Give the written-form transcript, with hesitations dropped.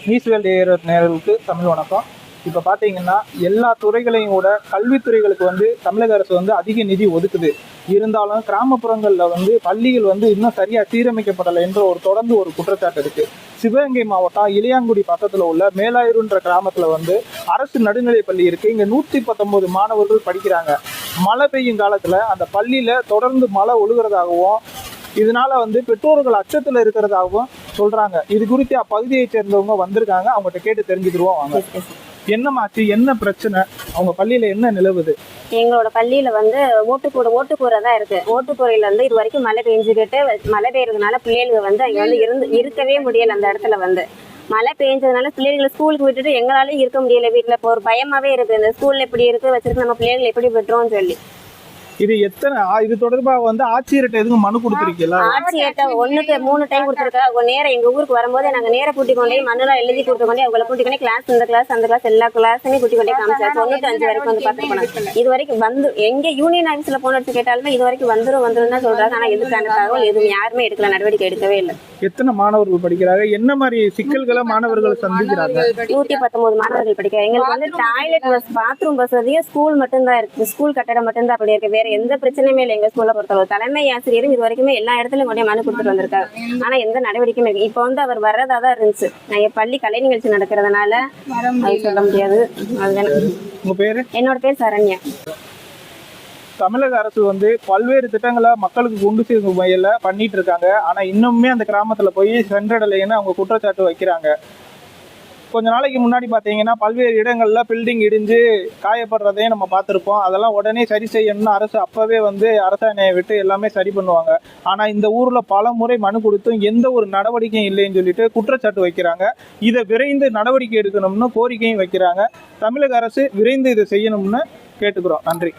நியூஸ்வேல் நேயர்களுக்கு தமிழ் வணக்கம். இப்போ பார்த்தீங்கன்னா எல்லா துறைகளையும் கூட கல்வித்துறைகளுக்கு தமிழக அரசு அதிக நிதி ஒதுக்குது. இருந்தாலும் கிராமப்புறங்களில் பள்ளிகள் இன்னும் சரியாக சீரமைக்கப்படலை என்ற தொடர்ந்து ஒரு குற்றச்சாட்டு இருக்குது. சிவகங்கை மாவட்டம் இளையாங்குடி பக்கத்தில் உள்ள மேலாயூருன்ற கிராமத்தில் அரசு நடுநிலைப் பள்ளி இருக்குது. இங்கே 119 மாணவர்கள் படிக்கிறாங்க. மழை பெய்யும் காலத்தில் அந்த பள்ளியில் தொடர்ந்து மழை ஒழுகிறதாகவும் இதனால பெற்றோர்கள் அச்சத்தில் இருக்கிறதாகவும் சொல்றாங்க. இது குறித்து அப்பகுதியை சேர்ந்தவங்க வந்திருக்காங்க. அவங்ககிட்ட கேட்டு தெரிஞ்சுக்கிடுவோம் வாங்க. என்னமாச்சு, என்ன பிரச்சனை, அவங்க பள்ளியில என்ன நிலவுது? எங்களோட பள்ளியில ஓட்டுக்கூரை தான் இருக்கு. ஓட்டுக்கூரையில இது வரைக்கும் மழை பெய்யறதுனால பிள்ளைகளுக்கு அங்க இருக்கவே முடியல. அந்த இடத்துல மழை பெஞ்சதுனால பிள்ளைகளை ஸ்கூலுக்கு விட்டுட்டு எங்களாலே இருக்க முடியல. வீட்டுல இப்போ ஒரு பயமாவே இருக்கு. இந்த ஸ்கூல்ல எப்படி இருக்கு வச்சிருக்கு, நம்ம பிள்ளைகளை எப்படி விட்டுறோம்னு சொல்லி. இது தொடர்பாக ஆட்சியர்கிட்ட எதுவும் மனு கொடுத்துருக்கீங்களா? ஆட்சியர்கிட்ட 1க்கு 3 டைம் கொடுத்துருக்கா. நேரம் எங்க ஊருக்கு வரும்போது நாங்க நேர கூட்டி கொண்டே மண்ணுலாம் எழுதி கொடுத்து கொண்டே அவங்களை கூட்டி கொண்டே கிளாஸ் இந்த கிளாஸ் அந்த கிளாஸ் எல்லா கிளாஸையும் கூட்டி கொண்டே காமிச்சாச்சு. 95 வரைக்கும் பார்த்துருக்கோம். இது வரைக்கும் எங்க யூனியன் ஆஃபீஸ்ல போன எடுத்து கேட்டாலுமே இது வரைக்கும் வந்துரும் தான் சொல்றாங்க. ஆனா எதுக்கான தகவல் எதுவும் யாருமே நடவடிக்கை எடுக்கவே இல்லை. எத்தனை மாணவர்கள் படிக்கிறாங்க? என்ன மாதிரி சிக்கல்களை மாணவர்கள் சந்திக்கிறாங்க? 119 மாணவர்கள் படிக்கிறாங்க. எங்களுக்கு டாய்லெட் பஸ், பாத்ரூம் வசதியும் ஸ்கூல் மட்டும்தான் இருக்கு. ஸ்கூல் கட்டடம் மட்டும்தான் அப்படி இருக்கு. வேற எந்த பிரச்சனையுமே இல்லை. எங்க ஸ்கூல்ல பொறுத்தவரை தலைமை ஆசிரியரும் இது வரைக்குமே எல்லா இடத்துலயும் கொண்டே மனு கொடுத்துட்டு வந்திருக்காரு. ஆனா எந்த நடவடிக்கையும் இருக்கு. இப்ப அவர் வர்றதா தான் இருந்துச்சு. நான் பள்ளி கலை நிகழ்ச்சி நடக்கிறதுனால அது சொல்ல முடியாது. அதுதான். உங்க பேரு? என்னோட பேர் சரண்யா. தமிழக அரசு பல்வேறு திட்டங்களை மக்களுக்கு கொண்டு சேர்க்கும் வகையில பண்ணிட்டு இருக்காங்க. ஆனா இன்னுமே அந்த கிராமத்துல போய் சென்றடலைன்னு அவங்க குற்றச்சாட்டு வைக்கிறாங்க. கொஞ்ச நாளைக்கு முன்னாடி பார்த்தீங்கன்னா பல்வேறு இடங்கள்ல பில்டிங் இடிஞ்சு காயப்படுறதையும் நம்ம பார்த்துருப்போம். அதெல்லாம் உடனே சரி செய்யணும்னு அரசு அப்பவே அரசாணையை விட்டு எல்லாமே சரி பண்ணுவாங்க. ஆனால் இந்த ஊரில் பல முறை மனு கொடுத்தும் எந்த ஒரு நடவடிக்கையும் இல்லைன்னு சொல்லிட்டு குற்றச்சாட்டு வைக்கிறாங்க. இதை விரைந்து நடவடிக்கை எடுக்கணும்னு கோரிக்கையும் வைக்கிறாங்க. தமிழக அரசு விரைந்து இதை செய்யணும்னு கேட்டுக்கிறோம். நன்றி.